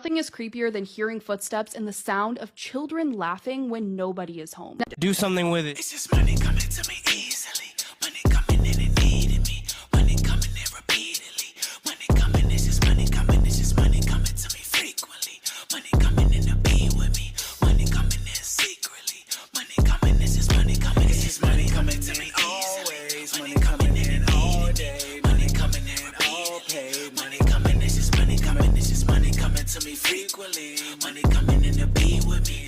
Nothing is creepier than hearing footsteps and the sound of children laughing when nobody is home. Do something with it. It's just money coming to me easily. Money coming in and needing me. Money coming in repeatedly. Money coming, it's just money coming. It's just money coming to me frequently. Money coming in to be with me. Money coming in secretly. Money coming, it's just money coming. It's just money coming to me always. Money coming in all day. Money coming in all paid. Money coming, it's just money coming. It's just money coming to me frequently. Money coming in to be with me.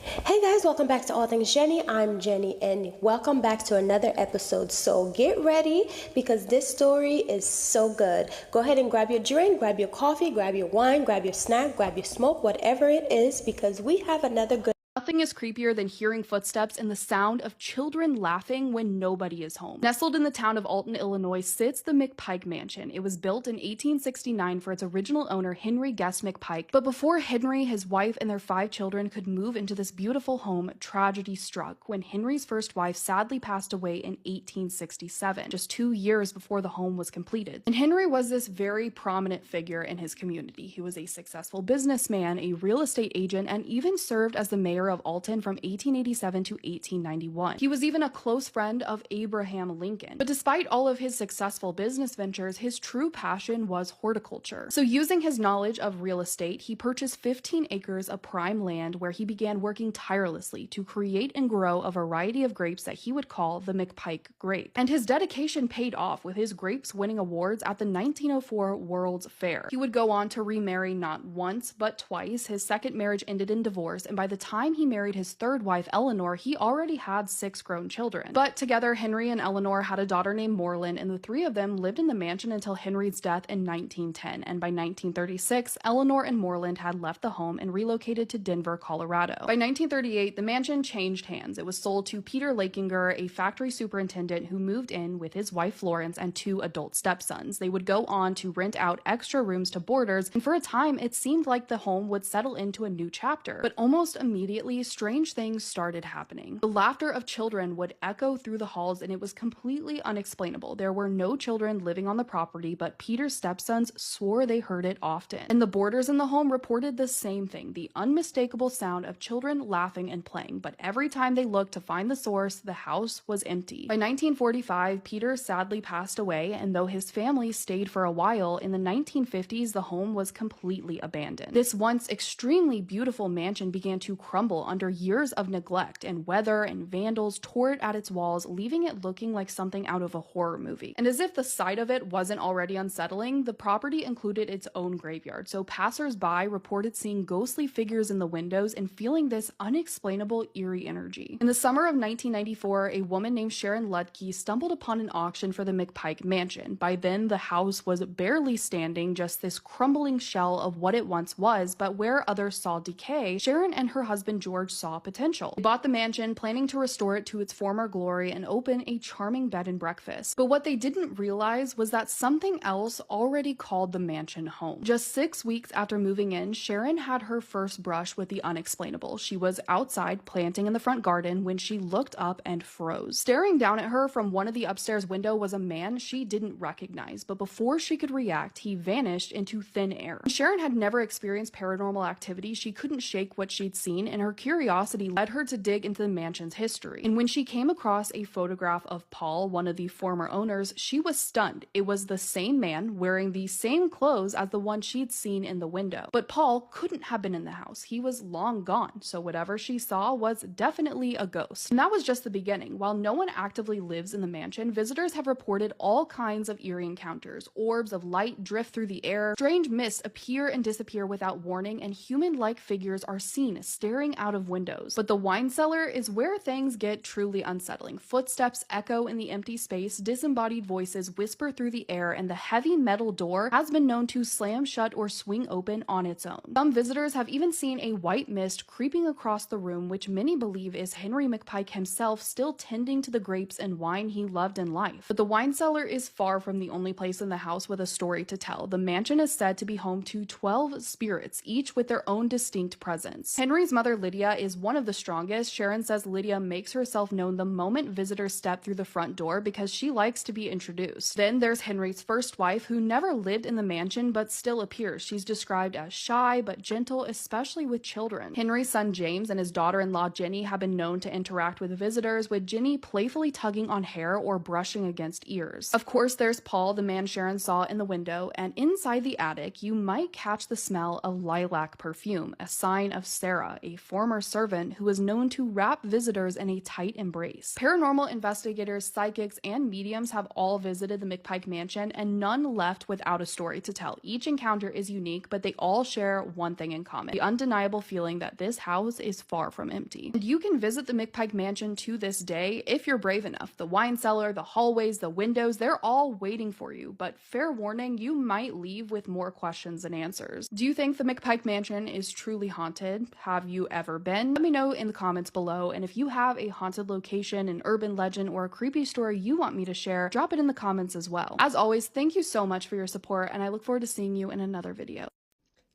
Hey guys, welcome back to All Things Jenny. I'm Jenny and welcome back to another episode. So get ready because this story is so good. Go ahead and grab your drink, grab your coffee, grab your wine, grab your snack, grab your smoke, whatever it is, because we have another good. Nothing is creepier than hearing footsteps and the sound of children laughing when nobody is home. Nestled in the town of Alton, Illinois, sits the McPike Mansion. It was built in 1869 for its original owner, Henry Guest McPike. But before Henry, his wife, and their 5 children could move into this beautiful home, tragedy struck when Henry's first wife sadly passed away in 1867, just 2 years before the home was completed. And Henry was this very prominent figure in his community. He was a successful businessman, a real estate agent, and even served as the mayor of Alton from 1887 to 1891. He was even a close friend of Abraham Lincoln. But despite all of his successful business ventures, his true passion was horticulture. So using his knowledge of real estate, he purchased 15 acres of prime land where he began working tirelessly to create and grow a variety of grapes that he would call the McPike grape. And his dedication paid off, with his grapes winning awards at the 1904 World's Fair. He would go on to remarry not once, but twice. His second marriage ended in divorce, and by the time he married his third wife, Eleanor, he already had 6 grown children. But together, Henry and Eleanor had a daughter named Moreland, and the 3 of them lived in the mansion until Henry's death in 1910. And by 1936, Eleanor and Moreland had left the home and relocated to Denver, Colorado. By 1938, the mansion changed hands. It was sold to Peter Lakinger, a factory superintendent who moved in with his wife Florence and 2 adult stepsons. They would go on to rent out extra rooms to boarders, and for a time, it seemed like the home would settle into a new chapter. But almost immediately, strange things started happening. The laughter of children would echo through the halls, and it was completely unexplainable. There were no children living on the property, but Peter's stepsons swore they heard it often. And the boarders in the home reported the same thing, the unmistakable sound of children laughing and playing. But every time they looked to find the source, the house was empty. By 1945, Peter sadly passed away, and though his family stayed for a while, in the 1950s, the home was completely abandoned. This once extremely beautiful mansion began to crumble under years of neglect, and weather and vandals tore it at its walls, leaving it looking like something out of a horror movie. And as if the sight of it wasn't already unsettling, the property included its own graveyard, so passers-by reported seeing ghostly figures in the windows and feeling this unexplainable eerie energy. In the summer of 1994, a woman named Sharon Ludke stumbled upon an auction for the McPike Mansion. By then, the house was barely standing, just this crumbling shell of what it once was, but where others saw decay, Sharon and her husband George saw potential. They bought the mansion, planning to restore it to its former glory and open a charming bed and breakfast. But what they didn't realize was that something else already called the mansion home. Just 6 weeks after moving in, Sharon had her first brush with the unexplainable. She was outside planting in the front garden when she looked up and froze. Staring down at her from one of the upstairs windows was a man she didn't recognize, but before she could react, he vanished into thin air. Sharon had never experienced paranormal activity. She couldn't shake what she'd seen, and her curiosity led her to dig into the mansion's history. And when she came across a photograph of Paul, one of the former owners, she was stunned. It was the same man wearing the same clothes as the one she'd seen in the window. But Paul couldn't have been in the house. He was long gone, so whatever she saw was definitely a ghost. And that was just the beginning. While no one actively lives in the mansion, visitors have reported all kinds of eerie encounters. Orbs of light drift through the air, strange mists appear and disappear without warning, and human-like figures are seen staring out of windows. But the wine cellar is where things get truly unsettling. Footsteps echo in the empty space, disembodied voices whisper through the air, and the heavy metal door has been known to slam shut or swing open on its own. Some visitors have even seen a white mist creeping across the room, which many believe is Henry McPike himself still tending to the grapes and wine he loved in life. But the wine cellar is far from the only place in the house with a story to tell. The mansion is said to be home to 12 spirits, each with their own distinct presence. Henry's mother Lydia Lydia is one of the strongest. Sharon says Lydia makes herself known the moment visitors step through the front door because she likes to be introduced. Then there's Henry's first wife, who never lived in the mansion but still appears. She's described as shy but gentle, especially with children. Henry's son James and his daughter-in-law Ginny have been known to interact with visitors, with Ginny playfully tugging on hair or brushing against ears. Of course, there's Paul, the man Sharon saw in the window, and inside the attic, you might catch the smell of lilac perfume, a sign of Sarah, a former servant who was known to wrap visitors in a tight embrace. Paranormal investigators, psychics, and mediums have all visited the McPike mansion, and none left without a story to tell. Each encounter is unique, but they all share one thing in common: the undeniable feeling that this house is far from empty. And you can visit the McPike mansion to this day if you're brave enough. The wine cellar, the hallways, the windows, they're all waiting for you, but fair warning, you might leave with more questions than answers. Do you think the McPike mansion is truly haunted? Have you ever been? Let me know in the comments below, and if you have a haunted location, an urban legend, or a creepy story you want me to share, drop it in the comments as well. As always, thank you so much for your support, and I look forward to seeing you in another video.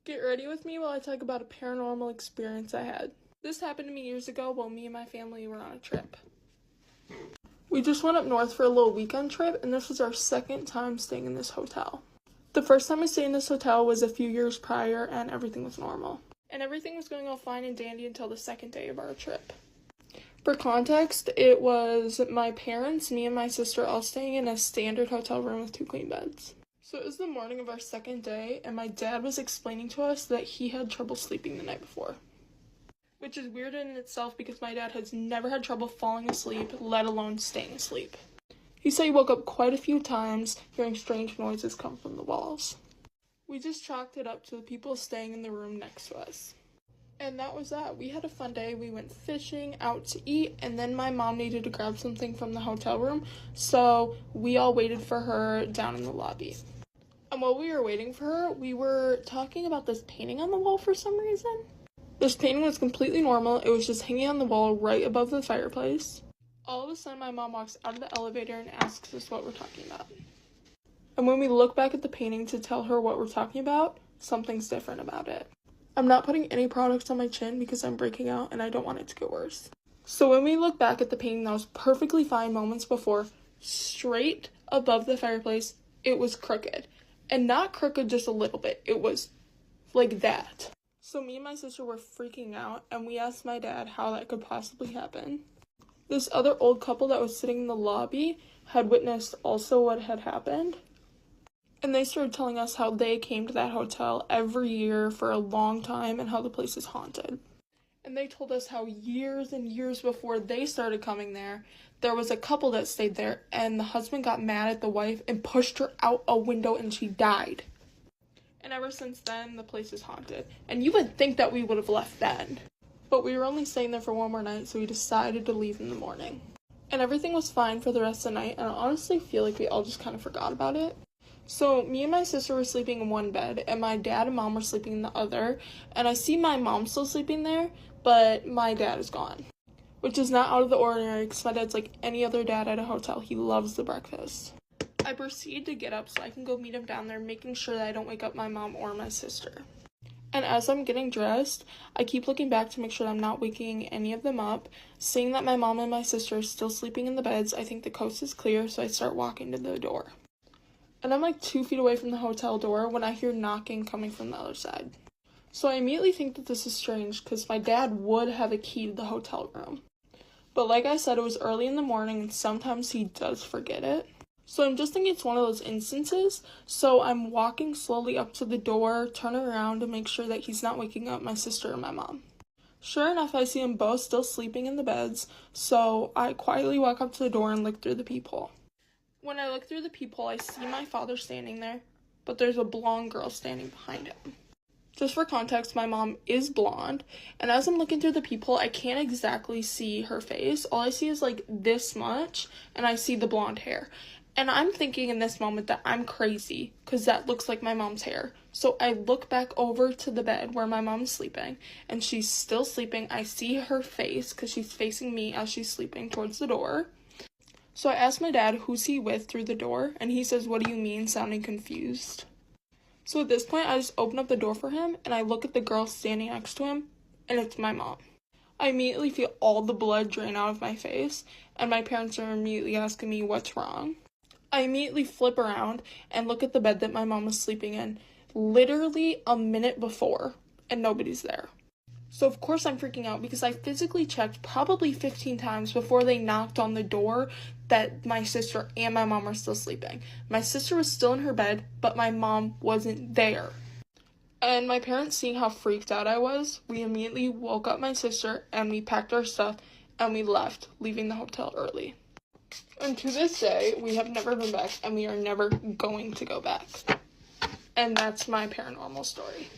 Get ready with me while I talk about a paranormal experience I had. This happened to me years ago while me and my family were on a trip. We just went up north for a little weekend trip, and this was our second time staying in this hotel. The first time I stayed in this hotel was a few years prior, and everything was normal. And everything was going all fine and dandy until the second day of our trip. For context, it was my parents, me, and my sister all staying in a standard hotel room with 2 queen beds. So it was the morning of our second day, and my dad was explaining to us that he had trouble sleeping the night before. Which is weird in itself because my dad has never had trouble falling asleep, let alone staying asleep. He said he woke up quite a few times hearing strange noises come from the walls. We just chalked it up to the people staying in the room next to us. And that was that. We had a fun day. We went fishing, out to eat, and then my mom needed to grab something from the hotel room, so we all waited for her down in the lobby. And while we were waiting for her, we were talking about this painting on the wall for some reason. This painting was completely normal. It was just hanging on the wall right above the fireplace. All of a sudden, my mom walks out of the elevator and asks us what we're talking about. And when we look back at the painting to tell her what we're talking about, something's different about it. I'm not putting any products on my chin because I'm breaking out and I don't want it to get worse. So when we look back at the painting that was perfectly fine moments before, straight above the fireplace, it was crooked. And not crooked just a little bit, it was like that. So me and my sister were freaking out, and we asked my dad how that could possibly happen. This other old couple that was sitting in the lobby had witnessed also what had happened. And they started telling us how they came to that hotel every year for a long time and how the place is haunted. And they told us how years and years before they started coming there was a couple that stayed there, and the husband got mad at the wife and pushed her out a window and she died. And ever since then, the place is haunted. And you would think that we would have left then. But we were only staying there for one more night, so we decided to leave in the morning. And everything was fine for the rest of the night, and I honestly feel like we all just kind of forgot about it. So me and my sister were sleeping in one bed, and my dad and mom were sleeping in the other. And I see my mom still sleeping there, but my dad is gone. Which is not out of the ordinary, because my dad's like any other dad at a hotel. He loves the breakfast. I proceed to get up so I can go meet him down there, making sure that I don't wake up my mom or my sister. And as I'm getting dressed, I keep looking back to make sure I'm not waking any of them up. Seeing that my mom and my sister are still sleeping in the beds, I think the coast is clear, so I start walking to the door. And I'm like 2 feet away from the hotel door when I hear knocking coming from the other side. So I immediately think that this is strange because my dad would have a key to the hotel room. But like I said, it was early in the morning and sometimes he does forget it. So I'm just thinking it's one of those instances, so I'm walking slowly up to the door, turning around to make sure that he's not waking up my sister or my mom. Sure enough, I see them both still sleeping in the beds, so I quietly walk up to the door and look through the peephole. When I look through the peephole, I see my father standing there, but there's a blonde girl standing behind him. Just for context, my mom is blonde, and as I'm looking through the peephole, I can't exactly see her face. All I see is like this much, and I see the blonde hair. And I'm thinking in this moment that I'm crazy because that looks like my mom's hair. So I look back over to the bed where my mom's sleeping and she's still sleeping. I see her face because she's facing me as she's sleeping towards the door. So I ask my dad who's he with through the door, and he says, "What do you mean?" sounding confused. So at this point, I just open up the door for him and I look at the girl standing next to him, and it's my mom. I immediately feel all the blood drain out of my face, and my parents are immediately asking me what's wrong. I immediately flip around and look at the bed that my mom was sleeping in literally a minute before, and nobody's there. So of course I'm freaking out because I physically checked probably 15 times before they knocked on the door that my sister and my mom were still sleeping. My sister was still in her bed, but my mom wasn't there. And my parents, seeing how freaked out I was, we immediately woke up my sister and we packed our stuff and we left, leaving the hotel early. And to this day, we have never been back and we are never going to go back. And that's my paranormal story.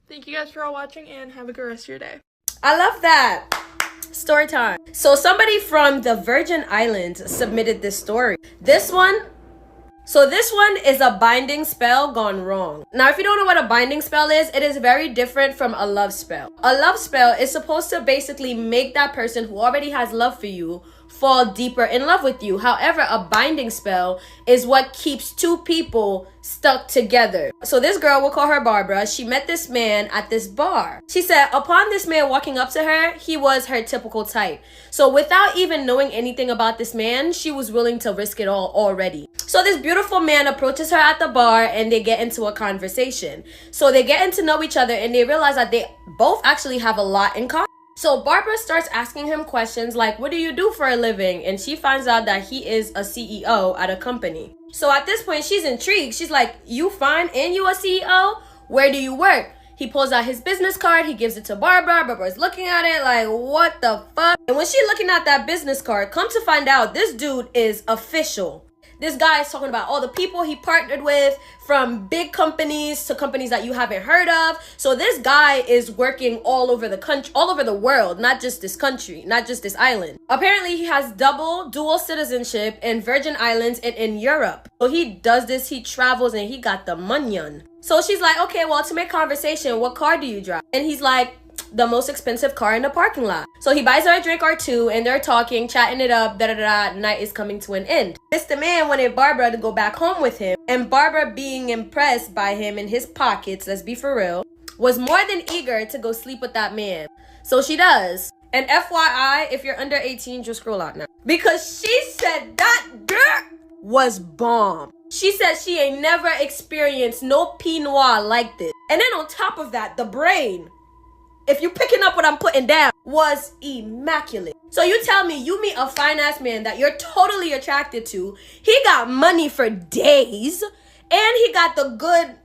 Thank you guys for all watching and have a good rest of your day. I love that. Story time. So somebody from the Virgin Islands submitted this story. This one is a binding spell gone wrong. Now, if you don't know what a binding spell is, it is very different from a love spell. A love spell is supposed to basically make that person who already has love for you fall deeper in love with you. However, a binding spell is what keeps two people stuck together. So this girl, we'll call her Barbara, she met this man at this bar. She said upon this man walking up to her, he was her typical type. So without even knowing anything about this man, she was willing to risk it all already. So this beautiful man approaches her at the bar and they get into a conversation. So they get to know each other and they realize that they both actually have a lot in common. So Barbara starts asking him questions like, what do you do for a living? And she finds out that he is a CEO at a company. So at this point, she's intrigued. She's like, you fine and you a CEO? Where do you work? He pulls out his business card. He gives it to Barbara. Barbara's looking at it like, what the fuck? And when she's looking at that business card, come to find out, this dude is official. This guy is talking about all the people he partnered with, from big companies to companies that you haven't heard of. So this guy is working all over the country, all over the world, not just this country, not just this island. Apparently, he has dual citizenship in Virgin Islands and in Europe. So he does this, he travels, and he got the money. So she's like, okay, well, to make conversation, what car do you drive? And he's like, the most expensive car in the parking lot. So he buys her a drink or two and they're talking, chatting it up, night is coming to an end. Mr. Man wanted Barbara to go back home with him, and Barbara, being impressed by him and his pockets, let's be for real, was more than eager to go sleep with that man. So she does. And FYI, if you're under 18, just scroll out now. Because she said that dirt was bomb. She said she ain't never experienced no Pinot Noir like this. And then on top of that, the brain, if you picking up what I'm putting down, was immaculate. So you tell me you meet a fine-ass man that you're totally attracted to. He got money for days, and he got the good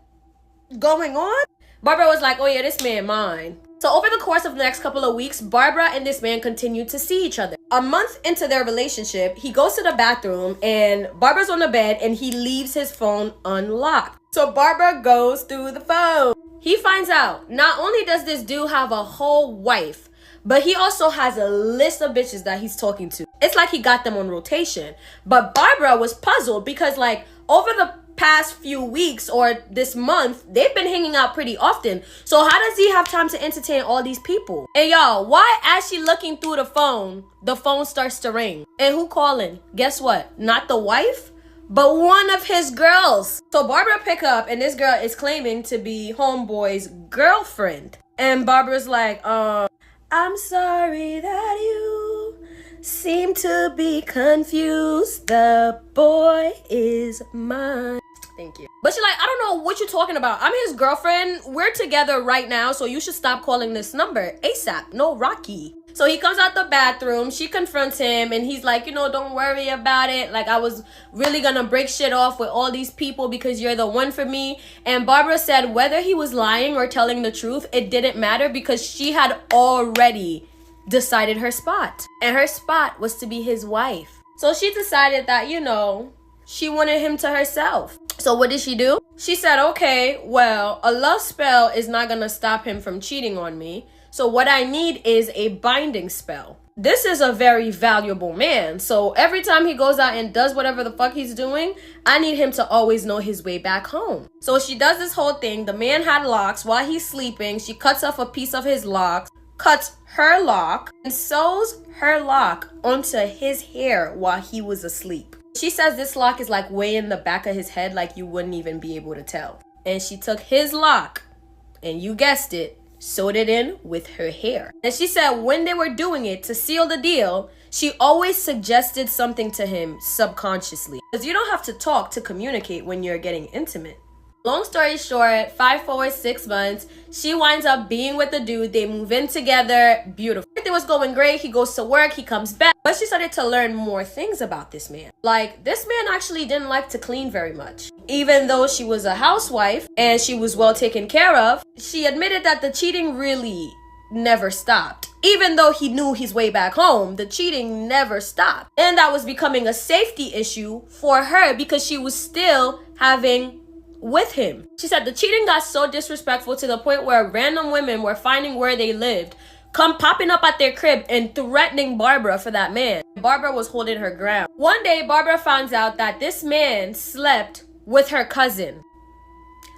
going on. Barbara was like, oh yeah, this man mine. So over the course of the next couple of weeks, Barbara and this man continued to see each other. A month into their relationship, he goes to the bathroom and Barbara's on the bed and he leaves his phone unlocked. So Barbara goes through the phone. He finds out not only does this dude have a whole wife, but he also has a list of bitches that he's talking to. It's like he got them on rotation. But Barbara was puzzled because like over the past few weeks or this month, they've been hanging out pretty often. So how does he have time to entertain all these people? And y'all, why as she looking through the phone starts to ring? And who calling? Guess what? Not the wife, but one of his girls. So Barbara pick up and this girl is claiming to be homeboy's girlfriend. And Barbara's like, I'm sorry that you seem to be confused. The boy is mine. Thank you. But she's like, I don't know what you're talking about. I'm his girlfriend. We're together right now, so you should stop calling this number ASAP. No, Rocky. So he comes out the bathroom. She confronts him, and he's like, don't worry about it. Like, I was really gonna break shit off with all these people because you're the one for me. And Barbara said whether he was lying or telling the truth, it didn't matter because she had already decided her spot. And her spot was to be his wife. So she decided that, she wanted him to herself. So what did she do? She said, okay, well, a love spell is not gonna stop him from cheating on me. So what I need is a binding spell. This is a very valuable man. So every time he goes out and does whatever the fuck he's doing, I need him to always know his way back home. So she does this whole thing. The man had locks. While he's sleeping, she cuts off a piece of his locks, cuts her lock, and sews her lock onto his hair while he was asleep. She says this lock is like way in the back of his head, like you wouldn't even be able to tell. And she took his lock, and you guessed it, sewed it in with her hair. And she said when they were doing it to seal the deal, she always suggested something to him subconsciously. Because you don't have to talk to communicate when you're getting intimate. Long story short, 5 forward 6 months, she winds up being with the dude. They move in together. Beautiful. Everything was going great. He goes to work. He comes back. But she started to learn more things about this man. Like, this man actually didn't like to clean very much. Even though she was a housewife and she was well taken care of, she admitted that the cheating really never stopped. Even though he knew his way back home, the cheating never stopped. And that was becoming a safety issue for her because she was still having with him. She said the cheating got so disrespectful to the point where random women were finding where they lived, popping up at their crib and threatening Barbara for that man. Barbara was holding her ground. One day, Barbara finds out that this man slept with her cousin.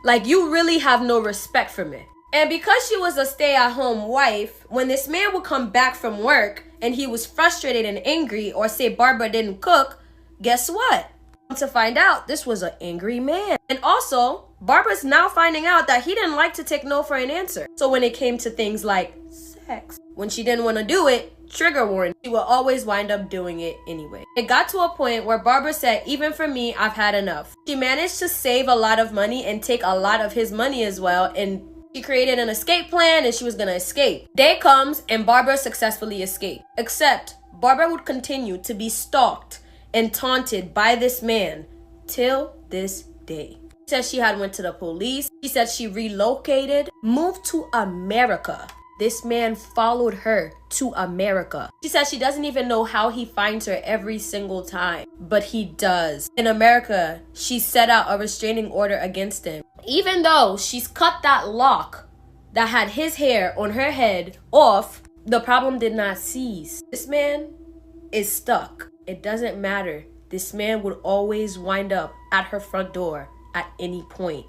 Like, you really have no respect for me. And because she was a stay-at-home wife, when this man would come back from work and he was frustrated and angry or say Barbara didn't cook, guess what? To find out, this was an angry man. And also, Barbara's now finding out that he didn't like to take no for an answer. So when it came to things like sex, when she didn't want to do it, trigger warning, she would always wind up doing it anyway. It got to a point where Barbara said, even for me, I've had enough. She managed to save a lot of money and take a lot of his money as well, and she created an escape plan and she was gonna escape. Day comes and Barbara successfully escaped. Except Barbara would continue to be stalked and taunted by this man till this day. She said she had went to the police. She said she relocated, moved to America. This man followed her to America. She said she doesn't even know how he finds her every single time, but he does. In America, she set out a restraining order against him. Even though she's cut that lock that had his hair on her head off, the problem did not cease. This man is stuck. It doesn't matter. This man would always wind up at her front door at any point.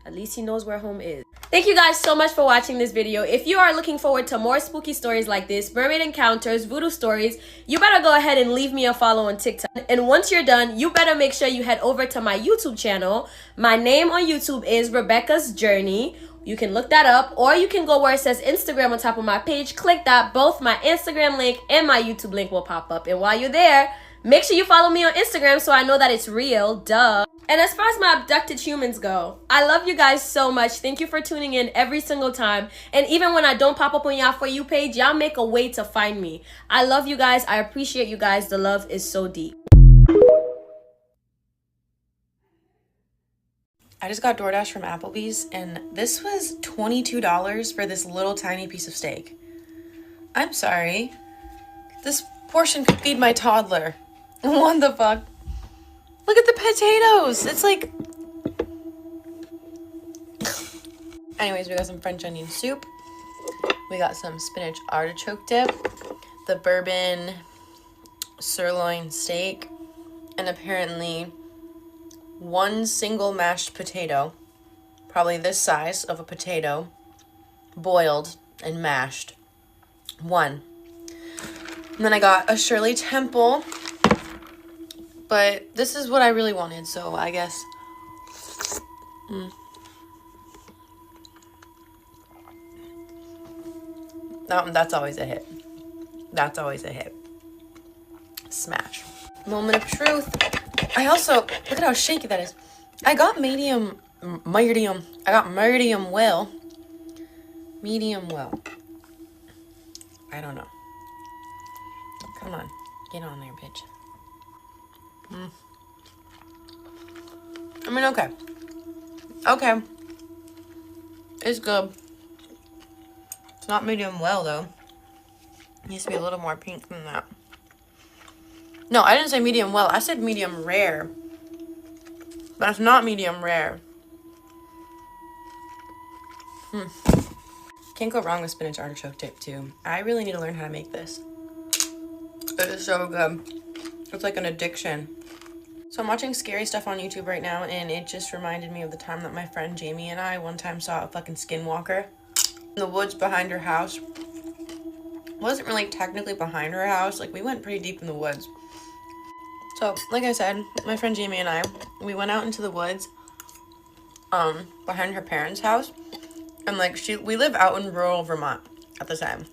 At least he knows where home is. Thank you guys so much for watching this video. If you are looking forward to more spooky stories like this, mermaid encounters, voodoo stories, you better go ahead and leave me a follow on TikTok. And once you're done, you better make sure you head over to my YouTube channel. My name on YouTube is Rebecca's Journey. You can look that up, or you can go where it says Instagram on top of my page. Click that. Both my Instagram link and my YouTube link will pop up. And while you're there, make sure you follow me on Instagram so I know that it's real. Duh. And as far as my abducted humans go, I love you guys so much. Thank you for tuning in every single time. And even when I don't pop up on y'all For You page, y'all make a way to find me. I love you guys. I appreciate you guys. The love is so deep. I just got DoorDash from Applebee's, and this was $22 for this little tiny piece of steak. I'm sorry. This portion could feed my toddler. What the fuck? Look at the potatoes. It's like... Anyways, we got some French onion soup. We got some spinach artichoke dip. The bourbon sirloin steak. And apparently... one single mashed potato, probably this size of a potato, boiled and mashed. One. And then I got a Shirley Temple, but this is what I really wanted, so I guess. That's always a hit. That's always a hit. Smash. Moment of truth. I also, look at how shaky that is. I got medium well. Medium well. I don't know. Come on, get on there, bitch. I mean, okay. Okay. It's good. It's not medium well, though. It needs to be a little more pink than that. No, I didn't say medium well. I said medium rare. But it's not medium rare. Can't go wrong with spinach artichoke dip, too. I really need to learn how to make this. It is so good. It's like an addiction. So I'm watching scary stuff on YouTube right now, and it just reminded me of the time that my friend Jamie and I one time saw a fucking skinwalker in the woods behind her house. It wasn't really technically behind her house. Like, we went pretty deep in the woods. So, like I said, my friend Jamie and I, we went out into the woods behind her parents' house, and And like we live out in rural Vermont at the time,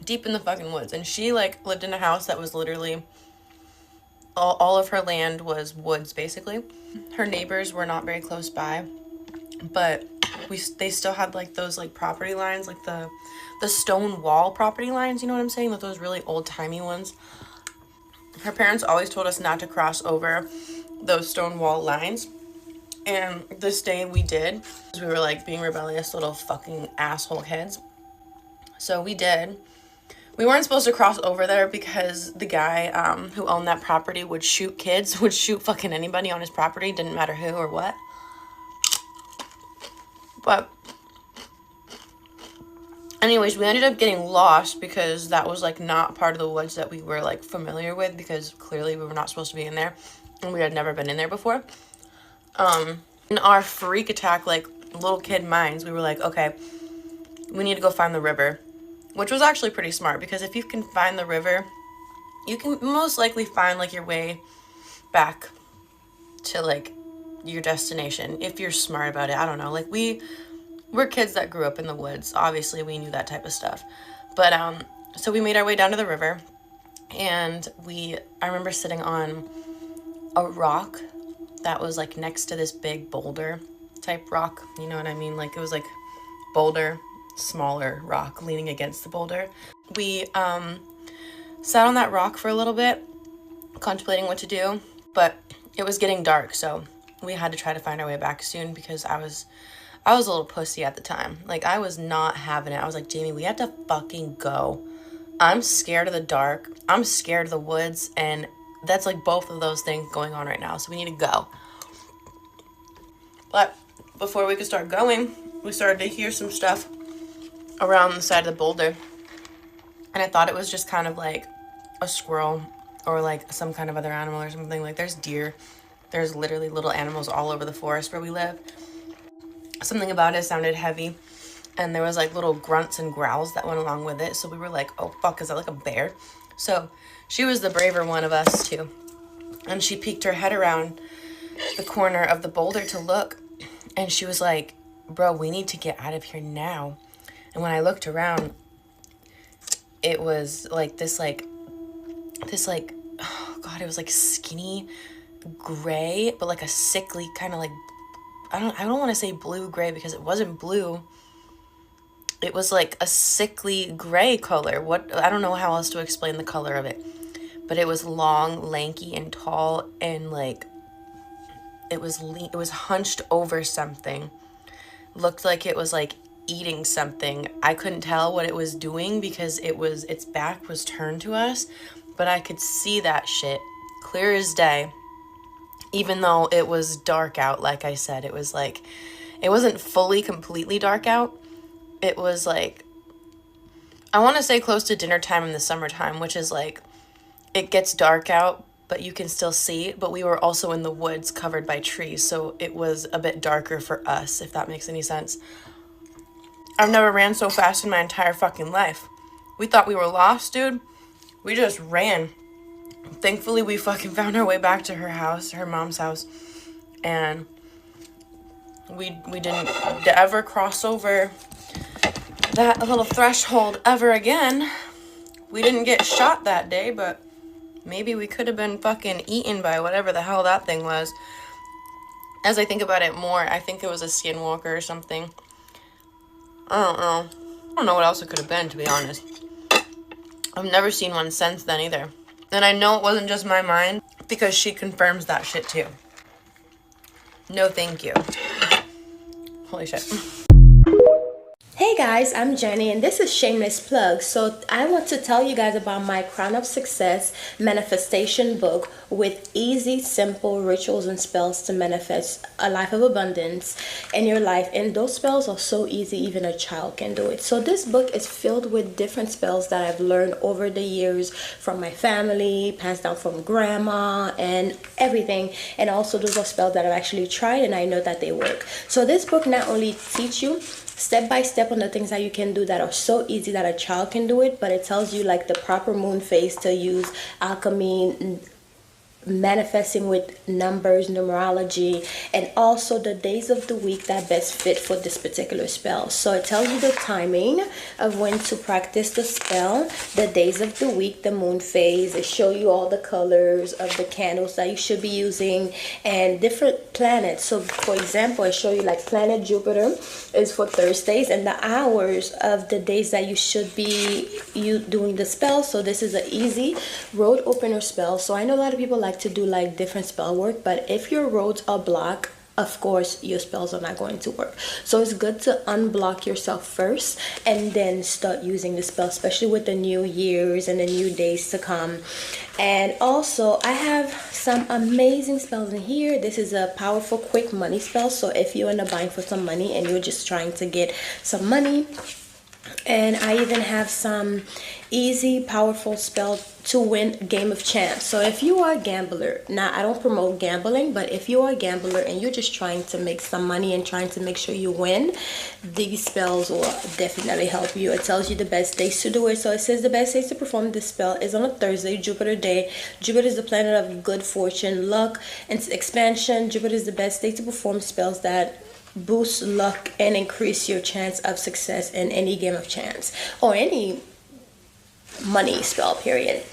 deep in the fucking woods, and she like lived in a house that was literally all of her land was woods basically. Her neighbors were not very close by, but they still had like those like property lines, like the stone wall property lines, you know what I'm saying, like those really old-timey ones. Her parents always told us not to cross over those stone wall lines, and this day we did. We were like being rebellious little fucking asshole kids, so we did. We weren't supposed to cross over there because the guy who owned that property would shoot kids, would shoot fucking anybody on his property, didn't matter who or what. But anyways, we ended up getting lost because that was like not part of the woods that we were like familiar with, because clearly we were not supposed to be in there and we had never been in there before. In our freak attack, like little kid minds, we were like, okay, we need to go find the river, which was actually pretty smart, because if you can find the river, you can most likely find like your way back to like your destination if you're smart about it. I don't know, like we're kids that grew up in the woods, obviously we knew that type of stuff. But so we made our way down to the river, and I remember sitting on a rock that was like next to this big boulder type rock, you know what I mean, like it was like boulder, smaller rock leaning against the boulder. We sat on that rock for a little bit contemplating what to do, but it was getting dark, so we had to try to find our way back soon, because I was a little pussy at the time. Like I was not having it. I was like, Jamie, we have to fucking go. I'm scared of the dark, I'm scared of the woods, and that's like both of those things going on right now, so we need to go. But before we could start going, we started to hear some stuff around the side of the boulder, and I thought it was just kind of like a squirrel or like some kind of other animal or something. Like there's deer, there's literally little animals all over the forest where we live. Something about it sounded heavy, and there was like little grunts and growls that went along with it, so we were like, oh fuck, is that like a bear? So she was the braver one of us too, and she peeked her head around the corner of the boulder to look, and she was like, bro, we need to get out of here now. And when I looked around, it was like this oh god, it was like skinny gray, but like a sickly kind of like, I don't want to say blue gray, because it wasn't blue. It was like a sickly gray color. I don't know how else to explain the color of it, but it was long, lanky, and tall, and like it was hunched over something. Looked like it was like eating something. I couldn't tell what it was doing because its back was turned to us, but I could see that shit clear as day. Even though it was dark out, like I said, it was like, it wasn't fully completely dark out. It was like, I want to say close to dinner time in the summertime, which is like, it gets dark out, but you can still see. But we were also in the woods covered by trees, so it was a bit darker for us, if that makes any sense. I've never ran so fast in my entire fucking life. We thought we were lost, dude. We just ran. Thankfully, we fucking found our way back to her house, her mom's house, and we didn't ever cross over that little threshold ever again. We didn't get shot that day, but maybe we could have been fucking eaten by whatever the hell that thing was. As I think about it more, I think it was a skinwalker or something. I don't know what else it could have been, to be honest. I've never seen one since then either. And I know it wasn't just my mind, because she confirms that shit too. No thank you. Holy shit. Hey guys, I'm Jenny and this is Shameless Plug. So I want to tell you guys about my Crown of Success manifestation book with easy, simple rituals and spells to manifest a life of abundance in your life. And those spells are so easy, even a child can do it. So this book is filled with different spells that I've learned over the years from my family, passed down from grandma and everything. And also those are spells that I've actually tried and I know that they work. So this book not only teaches you step by step on the things that you can do that are so easy that a child can do it, but it tells you like the proper moon phase to use alchemy, manifesting with numbers, numerology, and also the days of the week that best fit for this particular spell. So it tells you the timing of when to practice the spell, the days of the week, the moon phase. It show you all the colors of the candles that you should be using and different planets. So for example, I show you like planet Jupiter is for Thursdays and the hours of the days that you should be doing the spell. So this is an easy road opener spell. So I know a lot of people like to do like different spell work, but if your roads are blocked, of course your spells are not going to work. So it's good to unblock yourself first and then start using the spell, especially with the new years and the new days to come. And also I have some amazing spells in here. This is a powerful quick money spell. So if you end up buying for some money and you're just trying to get some money, and I even have some easy powerful spell to win game of chance. So if you are a gambler, now I don't promote gambling, but if you are a gambler and you're just trying to make some money and trying to make sure you win, these spells will definitely help you. It tells you the best days to do it. So it says the best days to perform this spell is on a Thursday, Jupiter day. Jupiter is the planet of good fortune, luck, and expansion. Jupiter is the best day to perform spells that boost luck and increase your chance of success in any game of chance or any money spell, period.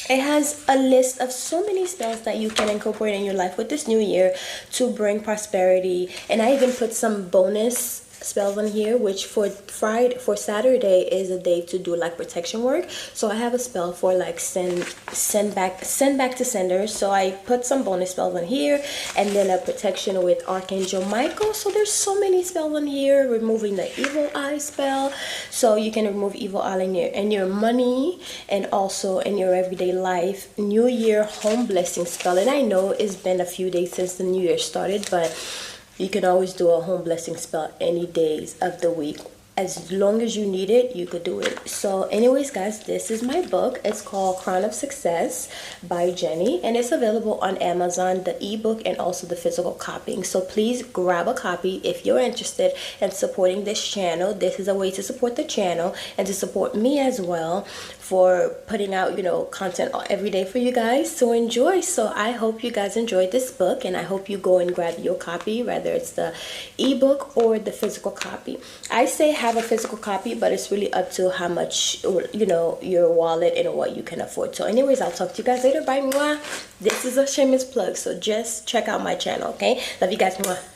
It has a list of so many spells that you can incorporate in your life with this new year to bring prosperity. And I even put some bonus spells on here, which for Saturday is a day to do like protection work. So I have a spell for like send back to senders. So I put some bonus spells on here, and then a protection with Archangel Michael. So there's so many spells on here. Removing the evil eye spell, so you can remove evil eye in your money and also in your everyday life. New Year home blessing spell, and I know it's been a few days since the new year started, but you can always do a home blessing spell any days of the week. As long as you need it, you could do it. So anyways, guys, this is my book. It's called Crown of Success by Jenny, and it's available on Amazon, the ebook and also the physical copying. So please grab a copy if you're interested in supporting this channel. This is a way to support the channel and to support me as well for putting out, you know, content every day for you guys to enjoy. So I hope you guys enjoyed this book, and I hope you go and grab your copy, whether it's the ebook or the physical copy. I say have a physical copy, but it's really up to how much, you know, your wallet and what you can afford. So anyways, I'll talk to you guys later. Bye. Mwah. This is a shameless plug, so just check out my channel, okay? Love you guys. Mwah.